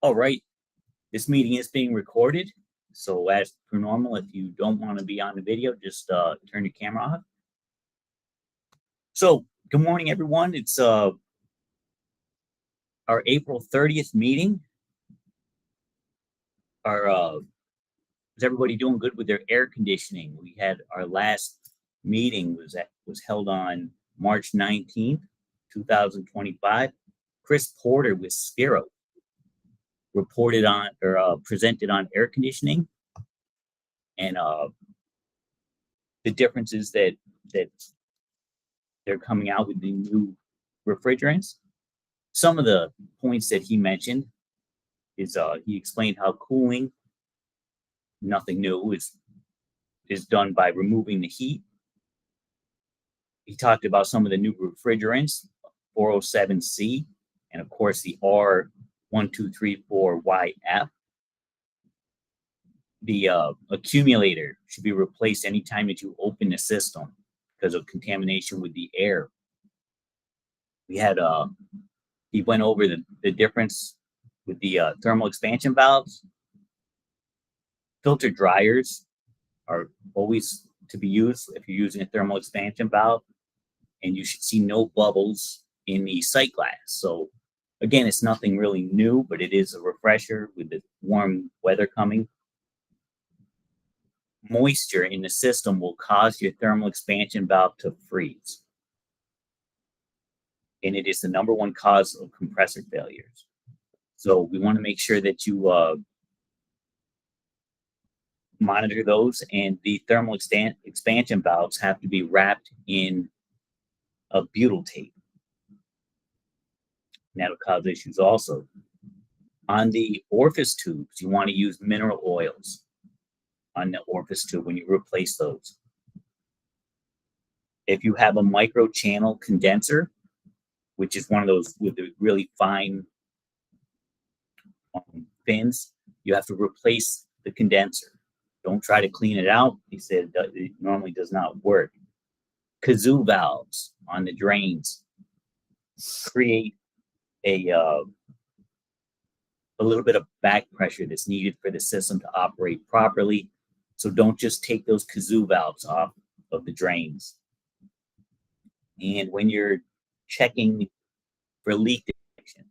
All right, this meeting is being recorded. So as per normal, if you don't want to be on the video, just turn your camera off. So good morning, everyone. It's our April 30th meeting. Is everybody doing good with their air conditioning? We had our last meeting was held on March 19th, 2025. Chris Porter with Spiro reported on or presented on air conditioning and the differences that they're coming out with the new refrigerants. Some of the points that he mentioned is he explained how cooling, nothing new, is done by removing the heat. He talked about some of the new refrigerants, 407C, and of course the R1234YF. The accumulator should be replaced anytime that you open the system because of contamination with the air. We had he went over the difference with the thermal expansion valves. Filter dryers are always to be used if you're using a thermal expansion valve, and you should see no bubbles in the sight glass. So again, it's nothing really new, but it is a refresher with the warm weather coming. Moisture in the system will cause your thermal expansion valve to freeze. And it is the number one cause of compressor failures. So we want to make sure that you monitor those, and the thermal expansion valves have to be wrapped in a butyl tape. And that'll cause issues also. On the orifice tubes, you want to use mineral oils on the orifice tube when you replace those. If you have a micro channel condenser, which is one of those with the really fine fins, you have to replace the condenser. Don't try to clean it out. He said it normally does not work. Kazoo valves on the drains create a little bit of back pressure that's needed for the system to operate properly. So don't just take those kazoo valves off of the drains. And when you're checking for leak detection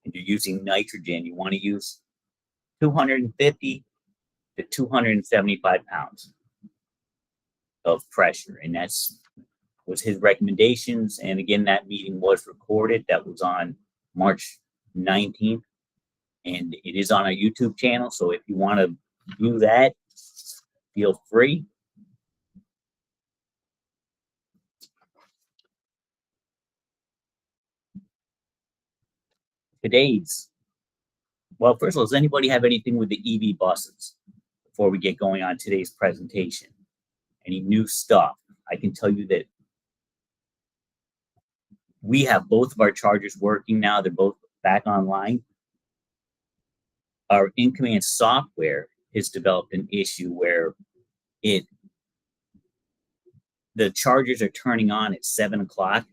and you're using nitrogen, you want to use 250 to 275 pounds of pressure. And that's was his recommendations. And again, that meeting was recorded. That was on March 19th. And it is on our YouTube channel. So if you want to view that, feel free. Well, first of all, does anybody have anything with the EV buses before we get going on today's presentation? Any new stuff? I can tell you that we have both of our chargers working now. They're both back online. Our in-command software has developed an issue where the chargers are turning on at 7 o'clock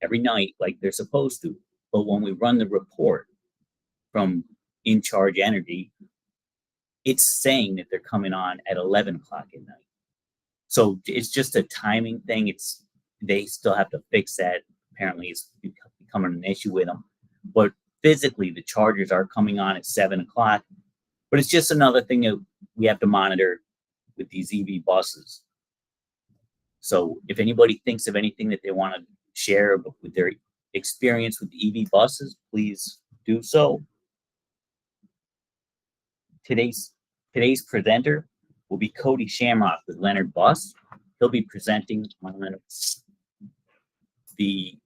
every night like they're supposed to. But when we run the report from In Charge Energy, it's saying that they're coming on at 11 o'clock at night. So it's just a timing thing. They still have to fix that. Apparently it's becoming an issue with them. But physically, the chargers are coming on at 7 o'clock. But it's just another thing that we have to monitor with these EV buses. So if anybody thinks of anything that they want to share with their experience with the EV buses, please do so. Today's presenter will be Codie Shamrock with Leonard Bus. He'll be presenting on the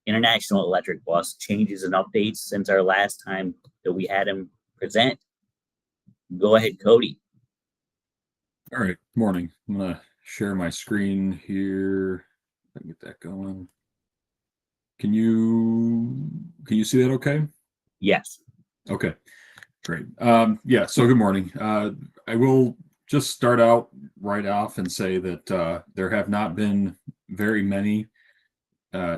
International Electric Bus changes and updates since our last time that we had him present. Go ahead, Codie. All right, morning. I'm gonna share my screen here. Let me get that going. Can you see that okay? Yes. Okay, great. Yeah, so good morning. I will just start out right off and say that there have not been very many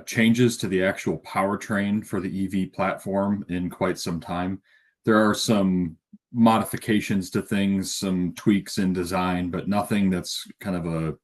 changes to the actual powertrain for the EV platform in quite some time. there are some modifications to things, some tweaks in design, but nothing that's kind of a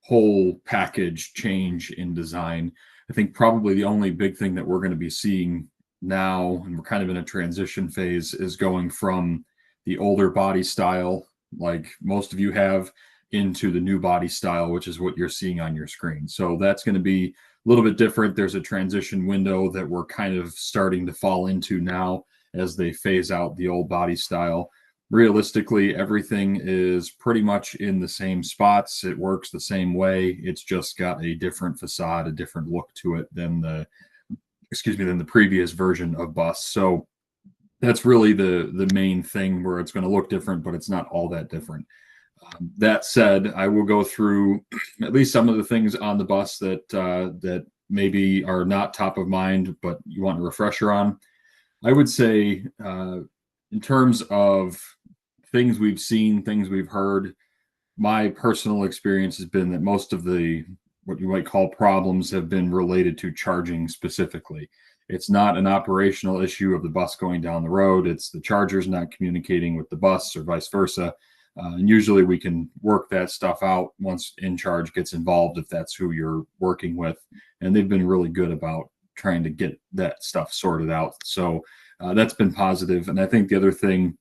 whole package change in design. I think probably the only big thing that we're going to be seeing now, and we're kind of in a transition phase, is going from the older body style, like most of you have, into the new body style, which is what you're seeing on your screen. So that's going to be a little bit different. There's a transition window that we're kind of starting to fall into now as they phase out the old body style. Realistically, everything is pretty much in the same spots. It works the same way. It's just got a different facade, a different look to it than the previous version of bus. So that's really the main thing, where it's going to look different, but it's not all that different. That said, I will go through at least some of the things on the bus that maybe are not top of mind, but you want a refresher on. I would say, in terms of things we've seen, things we've heard, my personal experience has been that most of the what you might call problems have been related to charging specifically. It's not an operational issue of the bus going down the road. It's the chargers not communicating with the bus or vice versa. And usually we can work that stuff out once InCharge gets involved, if that's who you're working with. And they've been really good about trying to get that stuff sorted out. So that's been positive. And I think the other thing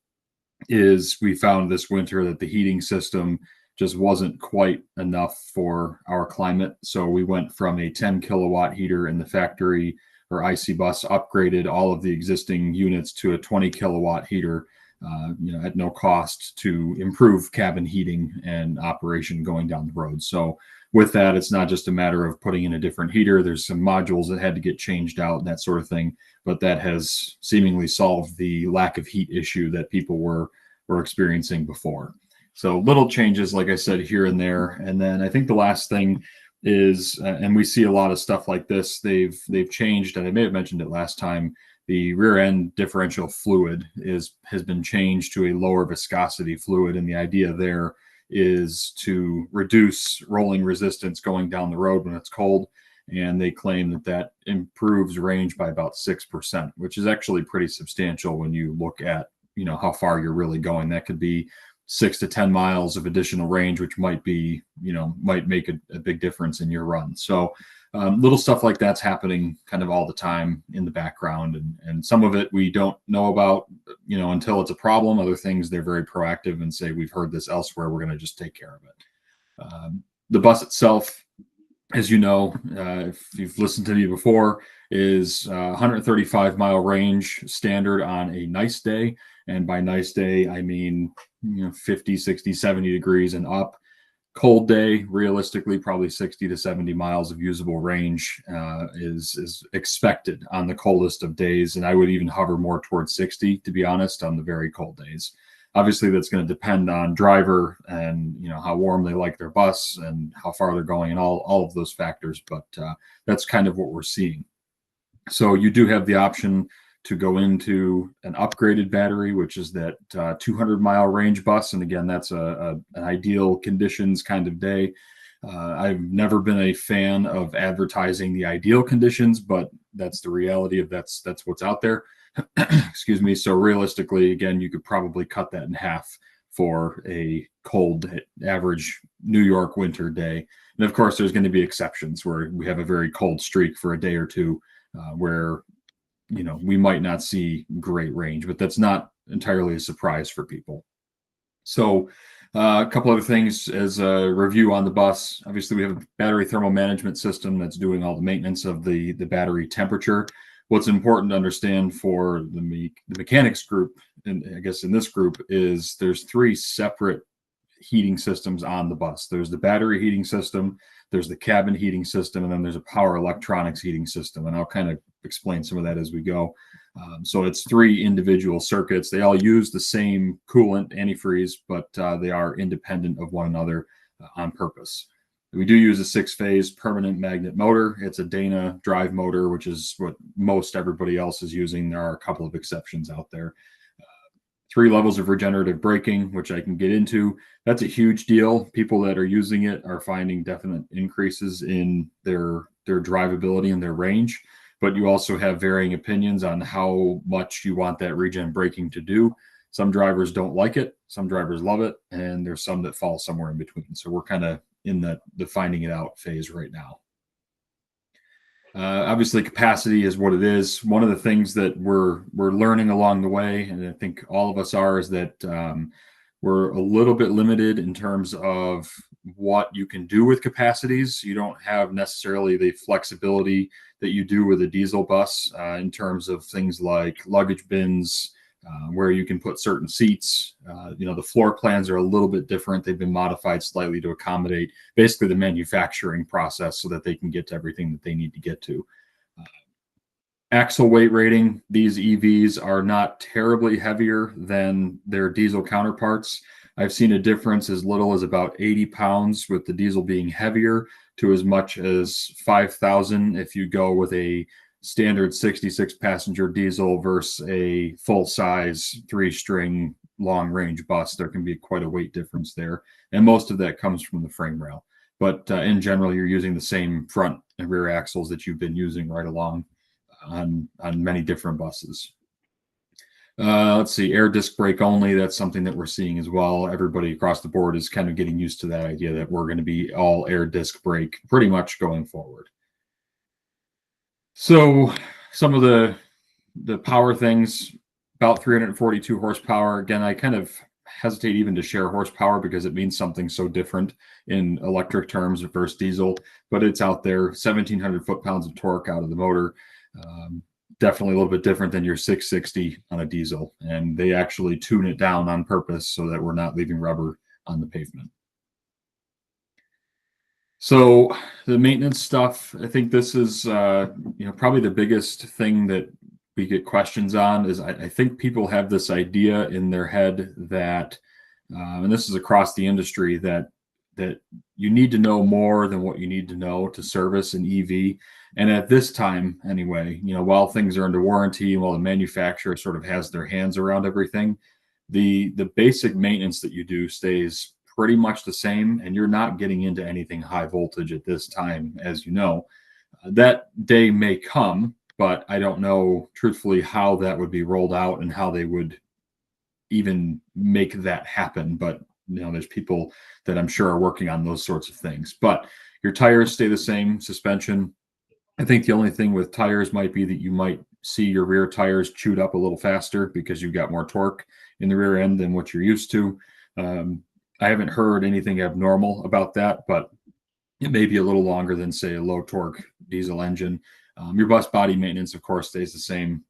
is we found this winter that the heating system just wasn't quite enough for our climate. So we went from a 10 kilowatt heater in the factory or IC bus, upgraded all of the existing units to a 20 kilowatt heater, at no cost, to improve cabin heating and operation going down the road. So with that, it's not just a matter of putting in a different heater. There's some modules that had to get changed out and that sort of thing, but that has seemingly solved the lack of heat issue that people were experiencing before. So little changes, like I said, here and there. And then I think the last thing is, and we see a lot of stuff like this, they've changed, and I may have mentioned it last time, the rear end differential fluid has been changed to a lower viscosity fluid. And the idea there is to reduce rolling resistance going down the road when it's cold. And they claim that improves range by about 6%, which is actually pretty substantial when you look at, how far you're really going. That could be 6 to 10 miles of additional range, which might make a big difference in your run. So little stuff like that's happening kind of all the time in the background. And some of it we don't know about, until it's a problem. Other things, they're very proactive and say, we've heard this elsewhere, we're going to just take care of it. The bus itself, as you know, if you've listened to me before, is 135 mile range standard on a nice day. And by nice day, I mean, 50, 60, 70 degrees and up. Cold day, realistically, probably 60 to 70 miles of usable range is expected on the coldest of days. And I would even hover more towards 60, to be honest, on the very cold days. Obviously, that's going to depend on driver and how warm they like their bus and how far they're going and all of those factors. But that's kind of what we're seeing. So you do have the option to go into an upgraded battery, which is that 200 mile range bus. And again, that's an ideal conditions kind of day. I've never been a fan of advertising the ideal conditions, but that's the reality of that's what's out there. Excuse me. So realistically, again, you could probably cut that in half for a cold average New York winter day. And of course, there's going to be exceptions where we have a very cold streak for a day or two where we might not see great range, but that's not entirely a surprise for people. So a couple other things as a review on the bus. Obviously, we have a battery thermal management system that's doing all the maintenance of the battery temperature. What's important to understand for the mechanics group, and I guess in this group, is there's 3 separate heating systems on the bus. There's the battery heating system, there's the cabin heating system, and then there's a power electronics heating system. And I'll kind of explain some of that as we go. So it's 3 individual circuits. They all use the same coolant, antifreeze, but they are independent of one another on purpose. We do use a 6-phase permanent magnet motor. It's a Dana drive motor, which is what most everybody else is using. There are a couple of exceptions out there. 3 levels of regenerative braking, which I can get into. That's a huge deal. People that are using it are finding definite increases in their drivability and their range. but you also have varying opinions on how much you want that regen braking to do. Some drivers don't like it, some drivers love it, and there's some that fall somewhere in between. So we're kind of in the finding it out phase right now. Obviously, capacity is what it is. One of the things that we're learning along the way, and I think all of us are, is that we're a little bit limited in terms of what you can do with capacities. You don't have necessarily the flexibility that you do with a diesel bus in terms of things like luggage bins, where you can put certain seats. The floor plans are a little bit different. They've been modified slightly to accommodate basically the manufacturing process so that they can get to everything that they need to get to. Axle weight rating, these EVs are not terribly heavier than their diesel counterparts. I've seen a difference as little as about 80 pounds with the diesel being heavier to as much as 5,000 if you go with a standard 66 passenger diesel versus a full-size 3-string long-range bus. There can be quite a weight difference there, and most of that comes from the frame rail. But in general, you're using the same front and rear axles that you've been using right along on many different buses. Let's see, air disc brake only. That's something that we're seeing as well. Everybody across the board is kind of getting used to that idea that we're going to be all air disc brake pretty much going forward. So some of the power things, about 342 horsepower. Again, I kind of hesitate even to share horsepower because it means something so different in electric terms versus diesel, but it's out there. 1,700 foot-pounds of torque out of the motor. Definitely a little bit different than your 660 on a diesel, and they actually tune it down on purpose so that we're not leaving rubber on the pavement. So the maintenance stuff, I think this is probably the biggest thing that we get questions on. Is I think people have this idea in their head that, and this is across the industry, that you need to know more than what you need to know to service an EV. And at this time, anyway, while things are under warranty and while the manufacturer sort of has their hands around everything, the basic maintenance that you do stays pretty much the same, and you're not getting into anything high voltage at this time, as you know. That day may come, but I don't know, truthfully, how that would be rolled out and how they would even make that happen. But there's people that I'm sure are working on those sorts of things. But your tires stay the same, suspension. I think the only thing with tires might be that you might see your rear tires chewed up a little faster because you've got more torque in the rear end than what you're used to. I haven't heard anything abnormal about that, but it may be a little longer than, say, a low torque diesel engine. Your bus body maintenance, of course, stays the same.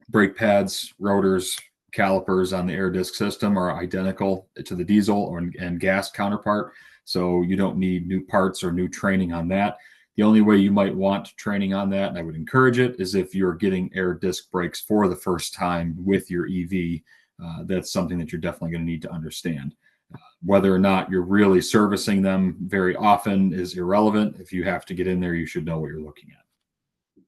Brake pads, rotors, calipers on the air disc system are identical to the diesel and gas counterpart, so you don't need new parts or new training on that. The only way you might want training on that, and I would encourage it, is if you're getting air disc brakes for the first time with your EV. That's something that you're definitely going to need to understand. Whether or not you're really servicing them very often is irrelevant. If you have to get in there, you should know what you're looking at.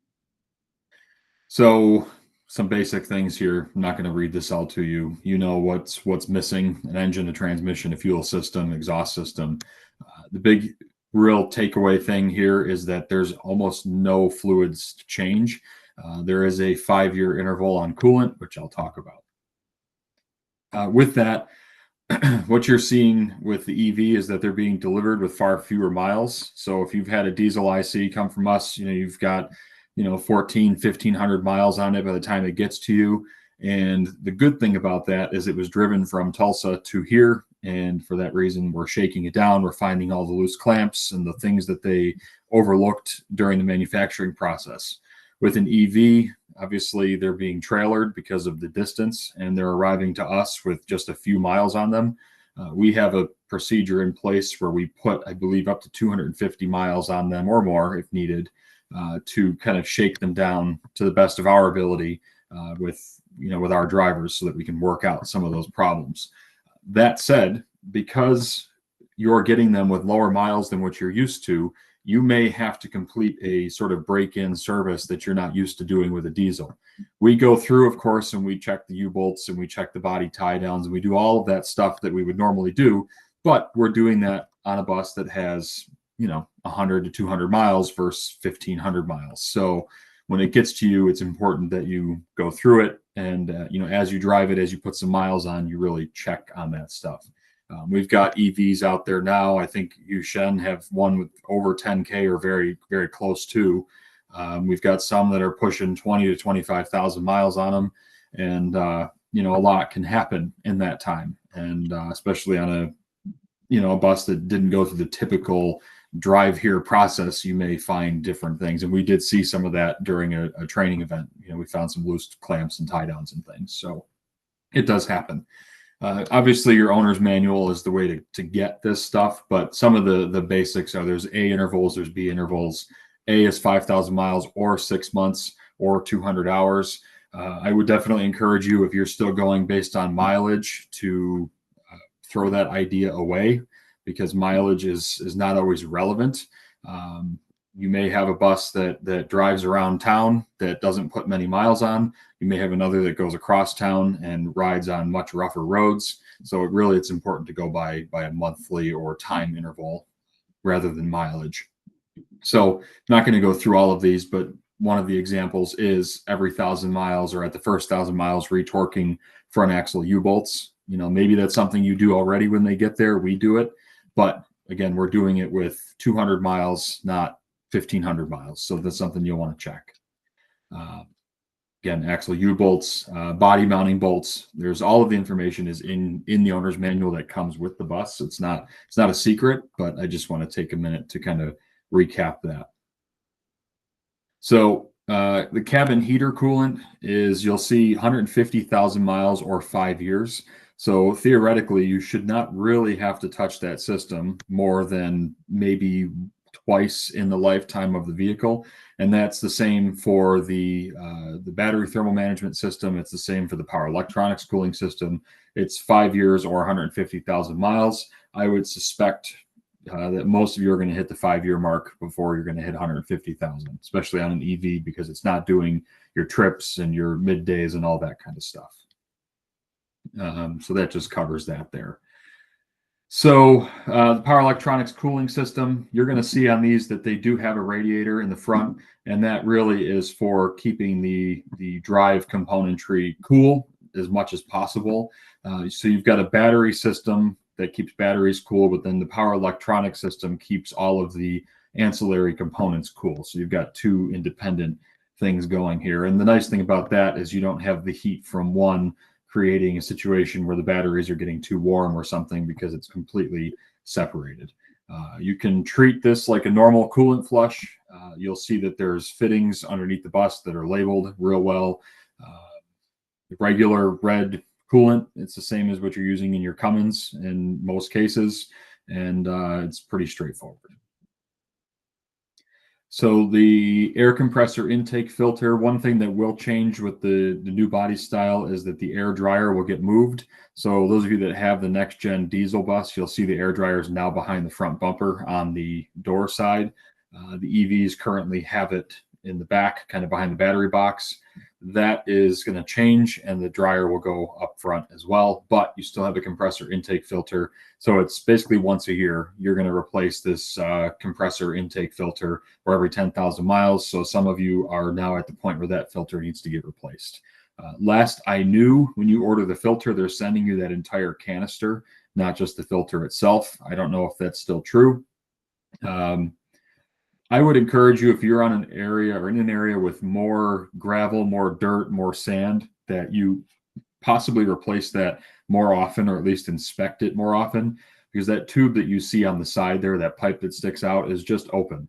So some basic things here. I'm not going to read this all to you. You know what's missing: an engine, a transmission, a fuel system, exhaust system. The big real takeaway thing here is that there's almost no fluids to change. There is a 5-year interval on coolant, which I'll talk about. With that, what you're seeing with the EV is that they're being delivered with far fewer miles. So if you've had a diesel IC come from us, you've got 1,500 miles on it by the time it gets to you. And the good thing about that is it was driven from Tulsa to here. And for that reason, we're shaking it down. We're finding all the loose clamps and the things that they overlooked during the manufacturing process. With an EV, obviously, they're being trailered because of the distance, and they're arriving to us with just a few miles on them. We have a procedure in place where we put, I believe, up to 250 miles on them or more if needed, to kind of shake them down to the best of our ability with our drivers so that we can work out some of those problems. That said, because you're getting them with lower miles than what you're used to, you may have to complete a sort of break-in service that you're not used to doing with a diesel. We go through, of course, and we check the U-bolts and we check the body tie downs and we do all of that stuff that we would normally do, but we're doing that on a bus that has 100 to 200 miles versus 1,500 miles. So when it gets to you, it's important that you go through it. And, as you drive it, as you put some miles on, you really check on that stuff. We've got EVs out there now. I think you, Shen, have one with over 10K or very, very close to. We've got some that are pushing 20 to 25,000 miles on them. And, a lot can happen in that time. And especially on a bus that didn't go through the typical drive here process, you may find different things. And we did see some of that during a training event. We found some loose clamps and tie downs and things. So it does happen. Obviously, your owner's manual is the way to get this stuff, but some of the basics are there's A intervals, there's B intervals. A is 5,000 miles or 6 months or 200 hours. I would definitely encourage you, if you're still going based on mileage, to throw that idea away, because mileage is not always relevant. You may have a bus that drives around town that doesn't put many miles on. You may have another that goes across town and rides on much rougher roads. So it's important to go by a monthly or time interval rather than mileage. So I'm not going to go through all of these, but one of the examples is every 1,000 miles or at the first 1,000 miles retorquing front axle U-bolts. Maybe that's something you do already when they get there. We do it. But again, we're doing it with 200 miles, not 1,500 miles. So that's something you'll want to check. Again, axle U-bolts, body mounting bolts. There's all of the information is in the owner's manual that comes with the bus. It's not a secret, but I just want to take a minute to kind of recap that. So the cabin heater coolant is, you'll see 150,000 miles or 5 years. So theoretically, you should not really have to touch that system more than maybe twice in the lifetime of the vehicle. And that's the same for the battery thermal management system. It's the same for the power electronics cooling system. It's 5 years or 150,000 miles. I would suspect that most of you are going to hit the 5-year mark before you're going to hit 150,000, especially on an EV, because it's not doing your trips and your middays and all that kind of stuff. So that just covers that there. So the power electronics cooling system, you're going to see on these that they do have a radiator in the front, and that really is for keeping the drive componentry cool as much as possible. So you've got a battery system that keeps batteries cool, but then the power electronic system keeps all of the ancillary components cool. So you've got two independent things going here. And the nice thing about that is you don't have the heat from one creating a situation where the batteries are getting too warm or something, because it's completely separated. You can treat this like a normal coolant flush. You'll see that there's fittings underneath the bus that are labeled real well. Regular red coolant, it's the same as what you're using in your Cummins in most cases, and it's pretty straightforward. So the air compressor intake filter, one thing that will change with the new body style is that the air dryer will get moved. So those of you that have the next gen diesel bus, you'll see the air dryer is now behind the front bumper on the door side. The EVs currently have it in the back, kind of behind the battery box. That is going to change, and the dryer will go up front as well, but you still have a compressor intake filter. So it's basically once a year, you're going to replace this compressor intake filter for every 10,000 miles. So some of you are now at the point where that filter needs to get replaced. Last I knew, when you order the filter, they're sending you that entire canister, not just the filter itself. I don't know if that's still true. I would encourage you, if you're on an area or in an area with more gravel, more dirt, more sand, that you possibly replace that more often, or at least inspect it more often, because that tube that you see on the side there, that pipe that sticks out, is just open.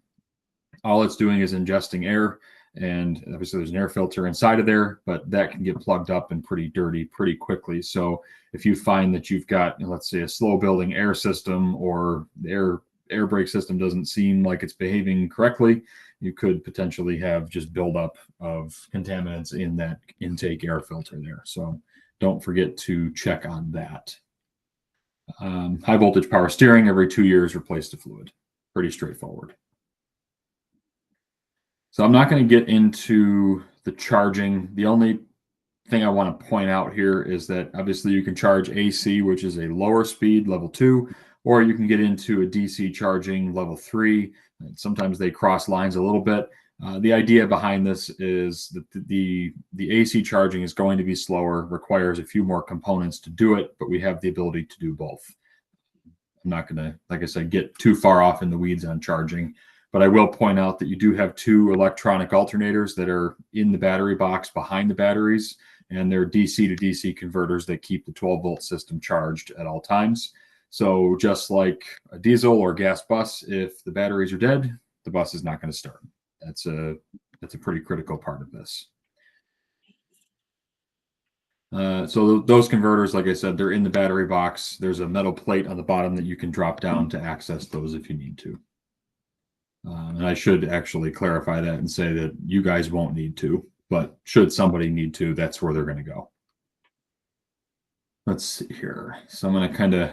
All it's doing is ingesting air, and obviously there's an air filter inside of there, but that can get plugged up and pretty dirty pretty quickly. So if you find that you've got, let's say, a slow building air system, or the air brake system doesn't seem like it's behaving correctly, you could potentially have just buildup of contaminants in that intake air filter there. So don't forget to check on that. High voltage power steering, every 2 years, replace the fluid. Pretty straightforward. So I'm not going to get into the charging. The only thing I want to point out here is that obviously you can charge AC, which is a lower speed, level 2, or you can get into a DC charging, level 3. And sometimes they cross lines a little bit. The idea behind this is that the AC charging is going to be slower, requires a few more components to do it, but we have the ability to do both. I'm not going to, like I said, get too far off in the weeds on charging, but I will point out that you do have 2 electronic alternators that are in the battery box behind the batteries, and they're DC to DC converters that keep the 12-volt system charged at all times. So just like a diesel or gas bus, if the batteries are dead, the bus is not going to start. That's a pretty critical part of this. So those converters, like I said, they're in the battery box. There's a metal plate on the bottom that you can drop down to access those if you need to. And I should actually clarify that and say that you guys won't need to, but should somebody need to, that's where they're going to go. Let's see here. So I'm going to kind of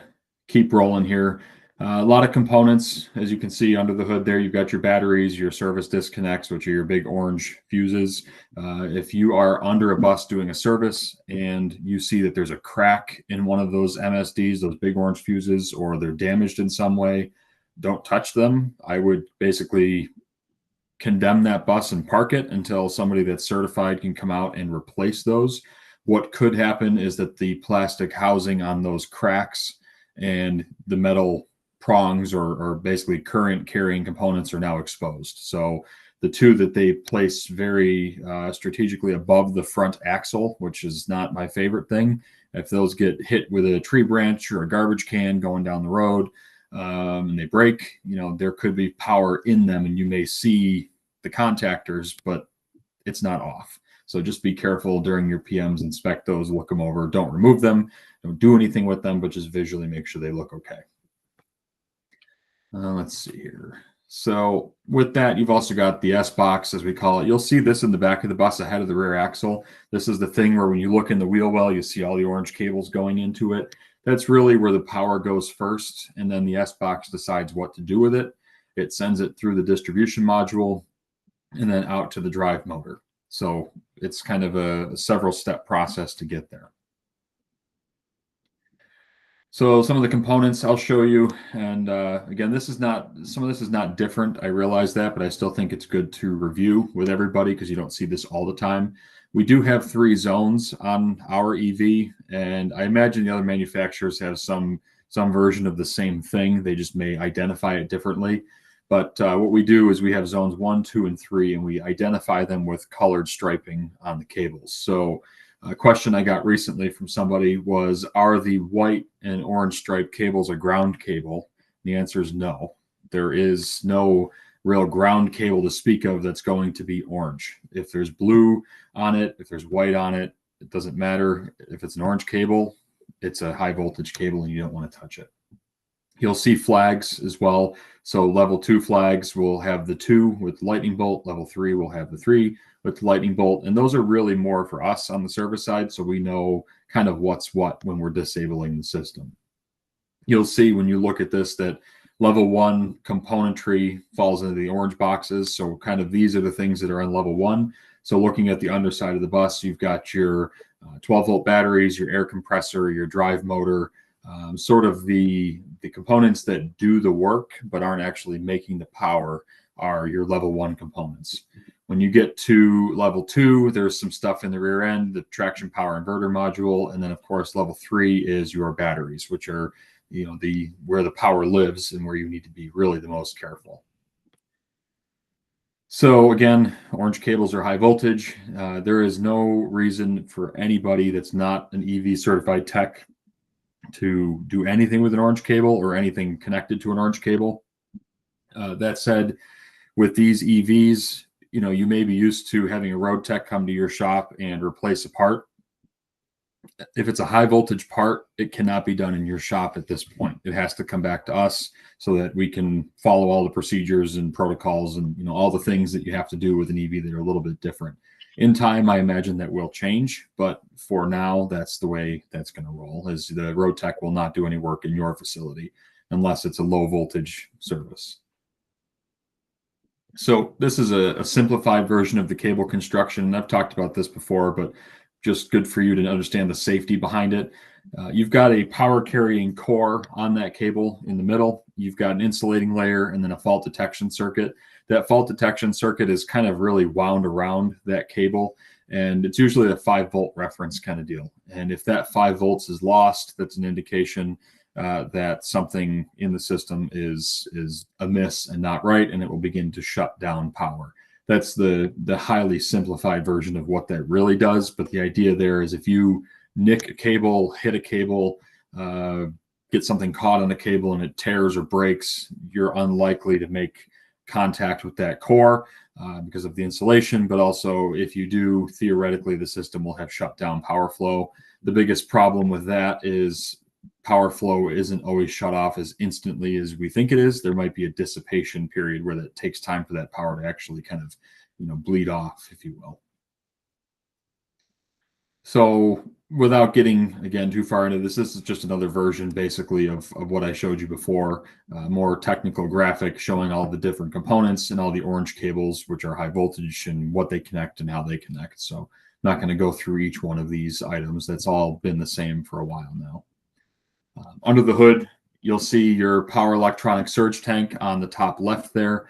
keep rolling here. A lot of components, as you can see under the hood there. You've got your batteries, your service disconnects, which are your big orange fuses. If you are under a bus doing a service and you see that there's a crack in one of those MSDs, those big orange fuses, or they're damaged in some way, don't touch them. I would basically condemn that bus and park it until somebody that's certified can come out and replace those. What could happen is that the plastic housing on those cracks and the metal prongs or basically current carrying components are now exposed. So the 2 that they place very strategically above the front axle, which is not my favorite thing, if those get hit with a tree branch or a garbage can going down the road and they break, there could be power in them and you may see the contactors, but it's not off. So just be careful during your PMs, inspect those, look them over, don't remove them, don't do anything with them, but just visually make sure they look okay. Let's see here. So with that, you've also got the S-box, as we call it. You'll see this in the back of the bus ahead of the rear axle. This is the thing where when you look in the wheel well, you see all the orange cables going into it. That's really where the power goes first, and then the S-box decides what to do with it. It sends it through the distribution module and then out to the drive motor. So it's kind of a several-step process to get there. So some of the components I'll show you, and again, some of this is not different. I realize that, but I still think it's good to review with everybody because you don't see this all the time. We do have 3 zones on our EV, and I imagine the other manufacturers have some version of the same thing. They just may identify it differently. But what we do is we have zones 1, 2, and 3, and we identify them with colored striping on the cables. So a question I got recently from somebody was, are the white and orange striped cables a ground cable? The answer is no. There is no real ground cable to speak of that's going to be orange. If there's blue on it, if there's white on it, it doesn't matter. If it's an orange cable, it's a high voltage cable and you don't want to touch it. You'll see flags as well. So level 2 flags will have the 2 with lightning bolt. Level 3 will have the 3 with lightning bolt. And those are really more for us on the service side, so we know kind of what's what when we're disabling the system. You'll see when you look at this that level 1 componentry falls into the orange boxes. So kind of these are the things that are on level 1. So looking at the underside of the bus, you've got your 12-volt batteries, your air compressor, your drive motor, sort of the components that do the work but aren't actually making the power are your level 1 components. When you get to level 2, there's some stuff in the rear end, the traction power inverter module, and then of course level 3 is your batteries, which are where the power lives and where you need to be really the most careful. So again, orange cables are high voltage. There is no reason for anybody that's not an EV certified tech to do anything with an orange cable or anything connected to an orange cable. That said, with these EVs, you may be used to having a road tech come to your shop and replace a part. If it's a high voltage part, it cannot be done in your shop at this point. It has to come back to us so that we can follow all the procedures and protocols and all the things that you have to do with an EV that are a little bit different. In time, I imagine that will change, but for now, that's the way that's going to roll, is the road tech will not do any work in your facility unless it's a low voltage service. So this is a simplified version of the cable construction, and I've talked about this before, but just good for you to understand the safety behind it. You've got a power carrying core on that cable in the middle. You've got an insulating layer and then a fault detection circuit. that fault detection circuit is kind of really wound around that cable, and it's usually a 5-volt reference kind of deal. And if that 5 volts is lost, that's an indication that something in the system is amiss and not right, and it will begin to shut down power. That's the highly simplified version of what that really does. But the idea there is if you nick a cable, hit a cable, get something caught on the cable and it tears or breaks, you're unlikely to make contact with that core because of the insulation. But also, if you do, theoretically, the system will have shut down power flow. The biggest problem with that is power flow isn't always shut off as instantly as we think it is. There might be a dissipation period where it takes time for that power to actually kind of, bleed off, if you will. So without getting, again, too far into this is just another version basically of what I showed you before, more technical graphic showing all the different components and all the orange cables, which are high voltage, and what they connect and how they connect. So I'm not going to go through each one of these items. That's all been the same for a while now. Under the hood, you'll see your power electronic surge tank on the top left there.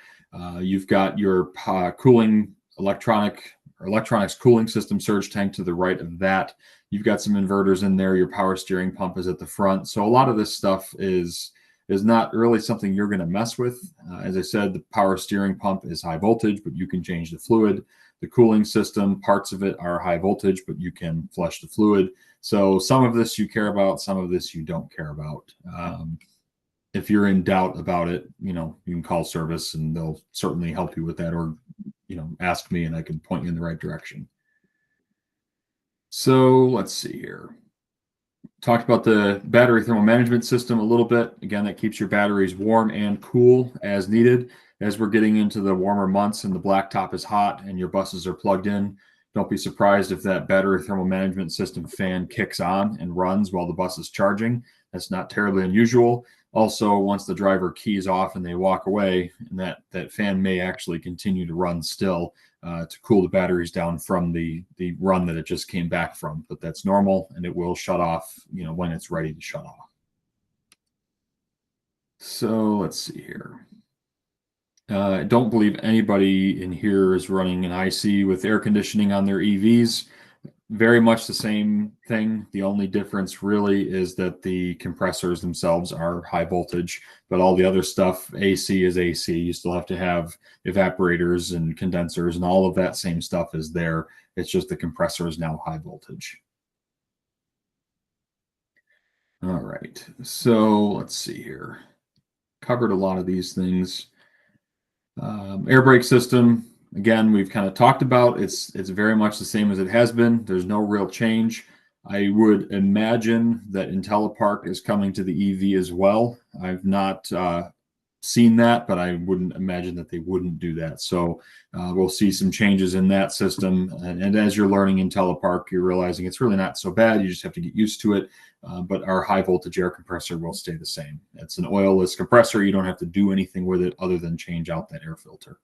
You've got your cooling electronics cooling system surge tank to the right of that. You've got some inverters in there. Your power steering pump is at the front. So a lot of this stuff is not really something you're going to mess with. As I said, the power steering pump is high voltage, but you can change the fluid. The cooling system, parts of it are high voltage, but you can flush the fluid. So some of this you care about, some of this you don't care about. If you're in doubt about it, you can call service and they'll certainly help you with that, or ask me and I can point you in the right direction. So let's see here. Talked about the battery thermal management system a little bit. Again, that keeps your batteries warm and cool as needed. As we're getting into the warmer months and the blacktop is hot and your buses are plugged in, don't be surprised if that battery thermal management system fan kicks on and runs while the bus is charging. That's not terribly unusual. Also, once the driver keys off and they walk away, and that fan may actually continue to run still to cool the batteries down from the run that it just came back from. But that's normal, and it will shut off, when it's ready to shut off. So let's see here. I don't believe anybody in here is running an IC with air conditioning on their EVs. Very much the same thing. The only difference really is that the compressors themselves are high voltage, but all the other stuff, AC is AC. You still have to have evaporators and condensers and all of that same stuff is there. It's just the compressor is now high voltage. All right, so let's see here. Covered a lot of these things. Air brake system, again, we've kind of talked about. It's very much the same as it has been. There's no real change. I would imagine that IntelliPark is coming to the EV as well. I've not seen that, but I wouldn't imagine that they wouldn't do that. So we'll see some changes in that system. And as you're learning IntelliPark, you're realizing it's really not so bad. You just have to get used to it. But our high voltage air compressor will stay the same. It's an oilless compressor. You don't have to do anything with it other than change out that air filter.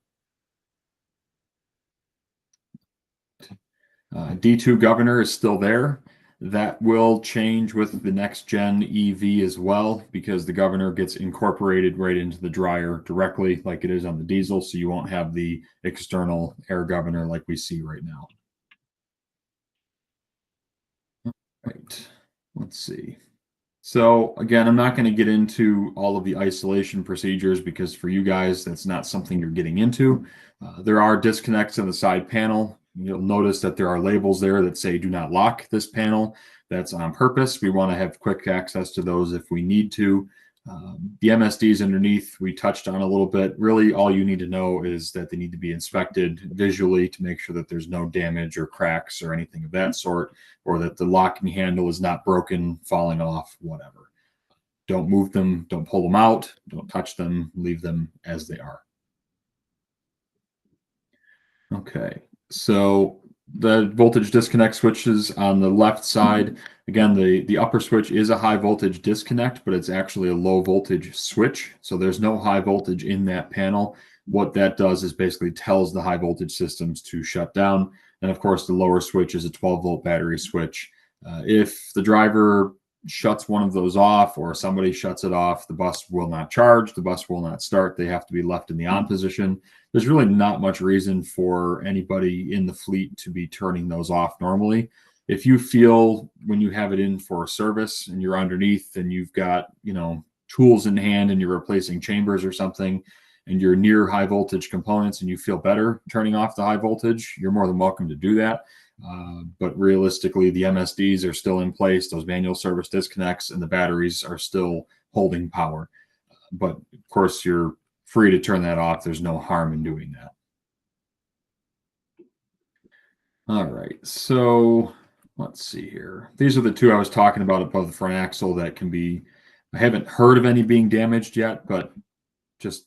D2 governor is still there. That will change with the next gen EV as well, because the governor gets incorporated right into the dryer directly like it is on the diesel. So you won't have the external air governor like we see right now. Right. Let's see. So again, I'm not going to get into all of the isolation procedures because for you guys, that's not something you're getting into. There are disconnects in the side panel. You'll notice that there are labels there that say do not lock this panel. That's on purpose. We want to have quick access to those if we need to. The MSDs underneath we touched on a little bit. Really all you need to know is that they need to be inspected visually to make sure that there's no damage or cracks or anything of that sort, or that the locking handle is not broken, falling off, whatever. Don't move them, don't pull them out, don't touch them, leave them as they are. Okay, so the voltage disconnect switches on the left side. Again, the upper switch is a high voltage disconnect, but it's actually a low voltage switch. So there's no high voltage in that panel. What that does is basically tells the high voltage systems to shut down. And of course, the lower switch is a 12-volt battery switch. If the driver shuts one of those off or somebody shuts it off, the bus will not charge, the bus will not start. They have to be left in the on position. There's really not much reason for anybody in the fleet to be turning those off normally. If you feel when you have it in for service and you're underneath and you've got, tools in hand and you're replacing chambers or something, and you're near high voltage components and you feel better turning off the high voltage, you're more than welcome to do that. But realistically, the MSDs are still in place, those manual service disconnects, and the batteries are still holding power. But of course, you're free to turn that off. There's no harm in doing that. All right, so let's see here. These are the two I was talking about above the front axle that can be, I haven't heard of any being damaged yet, but just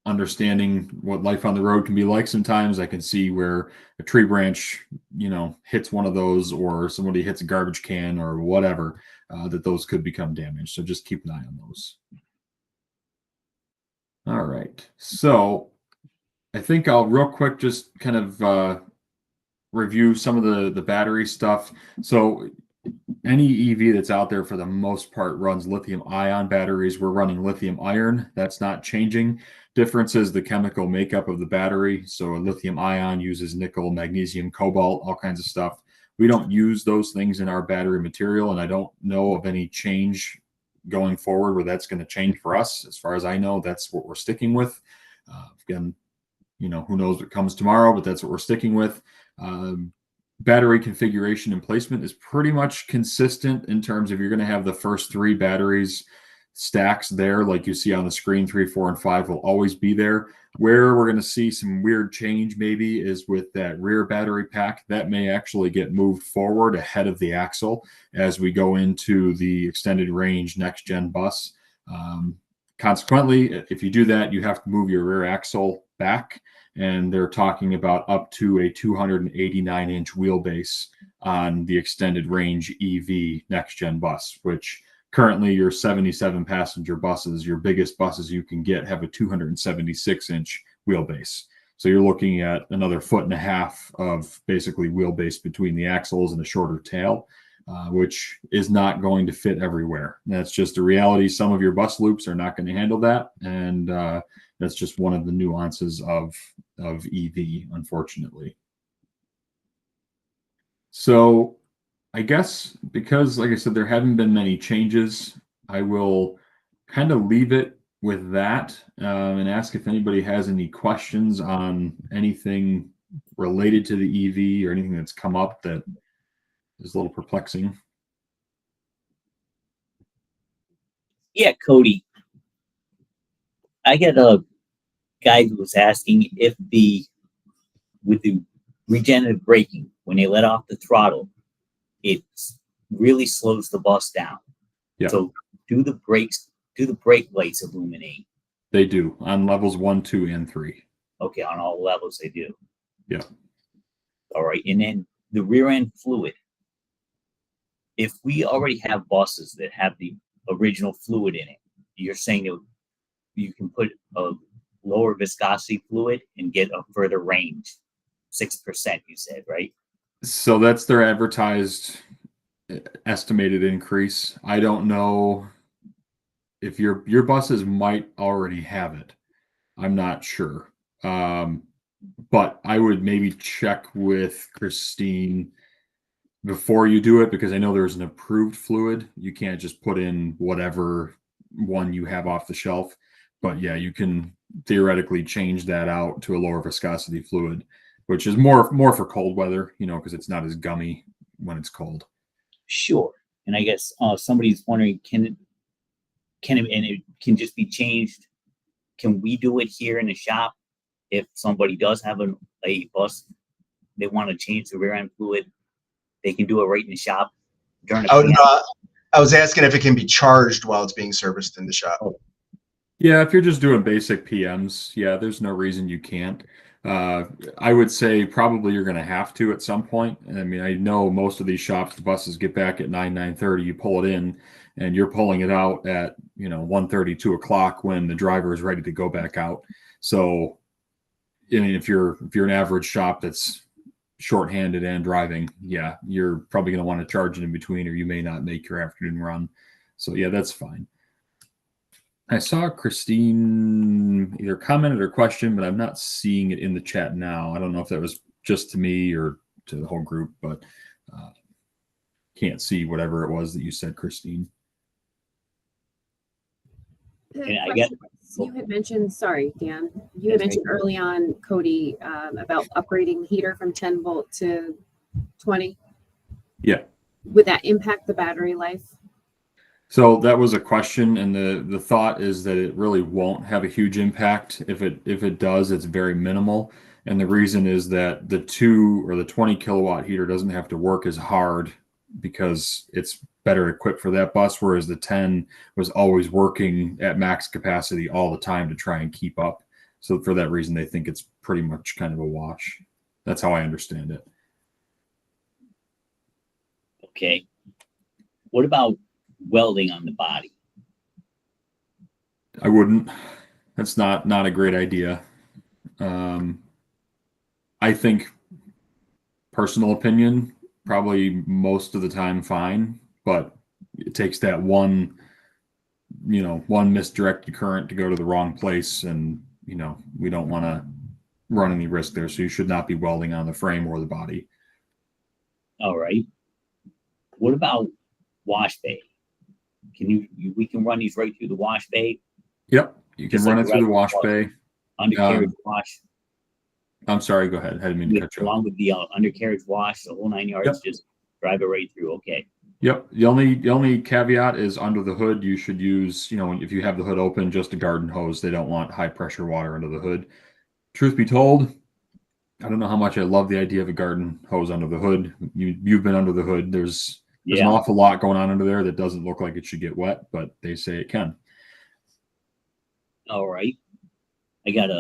understanding what life on the road can be like sometimes, I can see where a tree branch, hits one of those, or somebody hits a garbage can or whatever, that those could become damaged. So just keep an eye on those. All right. So I think I'll real quick just kind of review some of the battery stuff. So any EV that's out there for the most part runs lithium ion batteries. We're running lithium iron. That's not changing. Difference is the chemical makeup of the battery. So a lithium ion uses nickel, magnesium, cobalt, all kinds of stuff. We don't use those things in our battery material, and I don't know of any change going forward where that's going to change for us. As far as I know, that's what we're sticking with. Again, who knows what comes tomorrow, but that's what we're sticking with. Battery configuration and placement is pretty much consistent in terms of you're going to have the first three batteries stacks there, like you see on the screen. 3, 4, and 5 will always be there. Where we're going to see some weird change maybe is with that rear battery pack. That may actually get moved forward ahead of the axle as we go into the extended range next gen bus. Consequently, if you do that, you have to move your rear axle back, and they're talking about up to a 289-inch wheelbase on the extended range EV next gen bus, which currently your 77 passenger buses, your biggest buses you can get, have a 276-inch wheelbase. So you're looking at another 1.5 feet of basically wheelbase between the axles and a shorter tail, which is not going to fit everywhere. That's just a reality. Some of your bus loops are not going to handle that, and that's just one of the nuances of EV, unfortunately. So I guess because, like I said, there haven't been many changes, I will kind of leave it with that and ask if anybody has any questions on anything related to the EV or anything that's come up that is a little perplexing. Yeah, Cody. I get a guy who was asking if with the regenerative braking, when they let off the throttle, it really slows the bus down. Yeah. So do the brake lights illuminate? They do on levels 1, 2, and 3. Okay, on all levels they do. Yeah. All right, and then the rear end fluid. If we already have buses that have the original fluid in it, you're saying that you can put a lower viscosity fluid and get a further range, 6%, you said, right? So that's their advertised estimated increase. I don't know if your buses might already have it. I'm not sure. But I would maybe check with Christine before you do it, because I know there's an approved fluid. You can't just put in whatever one you have off the shelf. But yeah, you can theoretically change that out to a lower viscosity fluid, which is more for cold weather, because it's not as gummy when it's cold. Sure. And I guess somebody's wondering, and it can just be changed. Can we do it here in the shop? If somebody does have a bus, they want to change the rear end fluid, they can do it right in the shop during the I was asking if it can be charged while it's being serviced in the shop. Yeah, if you're just doing basic PMs, yeah, there's no reason you can't. I would say probably you're going to have to at some point. I mean, I know most of these shops, the buses get back at 9:30. You pull it in, and you're pulling it out at 1:30, 2 o'clock when the driver is ready to go back out. So, I mean, if you're an average shop that's shorthanded and driving, yeah, you're probably going to want to charge it in between, or you may not make your afternoon run. So yeah, that's fine. I saw Christine either commented or question, but I'm not seeing it in the chat now. I don't know if that was just to me or to the whole group, but can't see whatever it was that you said, Christine. And I guess You had mentioned, sorry, Dan, you had mentioned early on, Codie, about upgrading the heater from 10 volt to 20. Yeah. Would that impact the battery life? So that was a question, and the thought is that it really won't have a huge impact. If it does, it's very minimal. And the reason is that the 20 kilowatt heater doesn't have to work as hard because it's better equipped for that bus, whereas the 10 was always working at max capacity all the time to try and keep up. So for that reason, they think it's pretty much kind of a wash. That's how I understand it. okay. What about welding on the body? I wouldn't. That's not a great idea. I think, personal opinion, probably most of the time fine, but it takes that one misdirected current to go to the wrong place, and we don't want to run any risk there. So you should not be welding on the frame or the body. All right. What about wash bay? We can run these right through the wash bay? Yep, you can Just run like it through the regular wash wash. bay. Undercarriage wash? I'm sorry, go ahead. I didn't mean to cut you off. Along with the undercarriage wash, the whole 9 yards, Yep. just drive it right through. Okay. Yep. The only caveat is under the hood, you should use, if you have the hood open, just a garden hose. They don't want high pressure water under the hood. Truth be told, I don't know how much I love the idea of a garden hose under the hood. You've been under the hood. There's an awful lot going on under there that doesn't look like it should get wet, but they say it can. All right. I got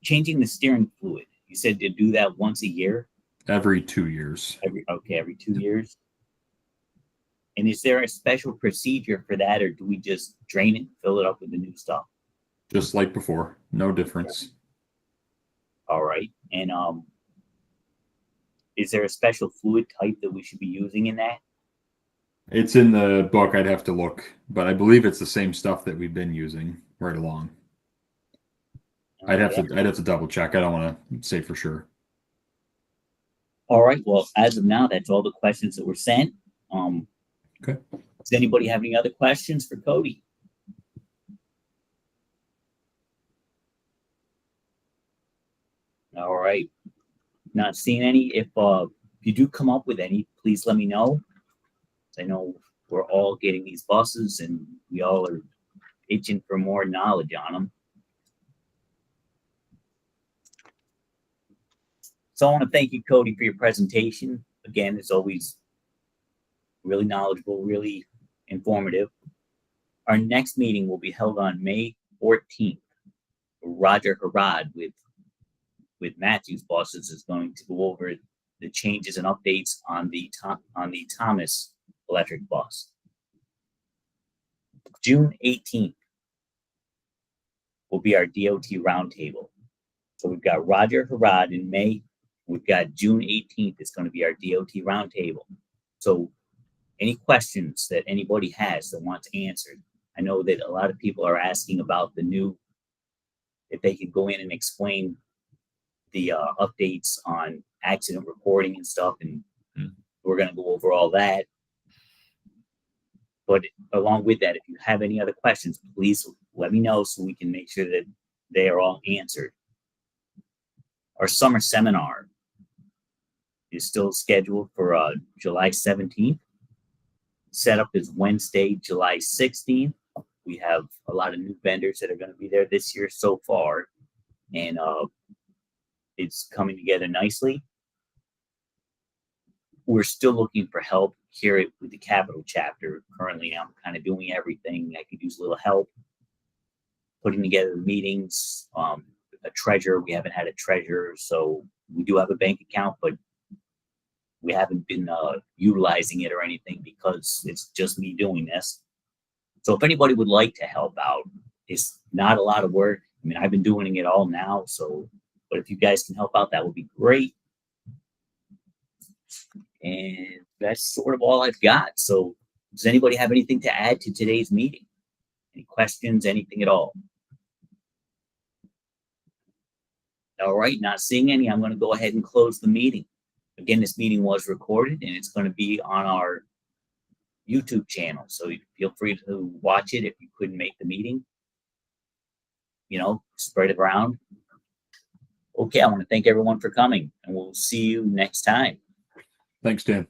changing the steering fluid. You said to do that once a year? Every 2 years. Every 2 years. And is there a special procedure for that, or do we just drain it and fill it up with the new stuff? Just like before, no difference. All right. And is there a special fluid type that we should be using in that? It's in the book. I'd have to look, but I believe it's the same stuff that we've been using right along. I'd have to double check. I don't want to say for sure. All right. Well, as of now, that's all the questions that were sent. Okay. Does anybody have any other questions for Codie? All right. Not seeing any. If you do come up with any, please let me know. I know we're all getting these buses, and we all are itching for more knowledge on them. So I want to thank you, Codie, for your presentation. Again, it's always really knowledgeable, really informative. Our next meeting will be held on May 14th. Roger Harrod with Matthews buses is going to go over the changes and updates on the Thomas electric bus. June 18th will be our DOT roundtable. So we've got Roger Harrod in May. We've got June 18th is going to be our DOT roundtable. So any questions that anybody has that wants answered, I know that a lot of people are asking about the new, if they could go in and explain the updates on accident reporting and stuff, and we're going to go over all that. But along with that, if you have any other questions, please let me know so we can make sure that they are all answered. Our summer seminar is still scheduled for July 17th. Setup is Wednesday, July 16th. We have a lot of new vendors that are going to be there this year so far, and it's coming together nicely. We're still looking for help here with the Capital chapter. Currently, I'm kind of doing everything. I could use a little help putting together the meetings, a treasurer. We haven't had a treasurer, so we do have a bank account, but we haven't been utilizing it or anything because it's just me doing this. So if anybody would like to help out, it's not a lot of work. I mean, I've been doing it all now, but if you guys can help out, that would be great. And that's sort of all I've got. So does anybody have anything to add to today's meeting? Any questions, anything at all? All right, not seeing any, I'm going to go ahead and close the meeting. Again, this meeting was recorded and it's going to be on our YouTube channel. So you feel free to watch it if you couldn't make the meeting. Spread it around. Okay, I want to thank everyone for coming and we'll see you next time. Thanks, Dan.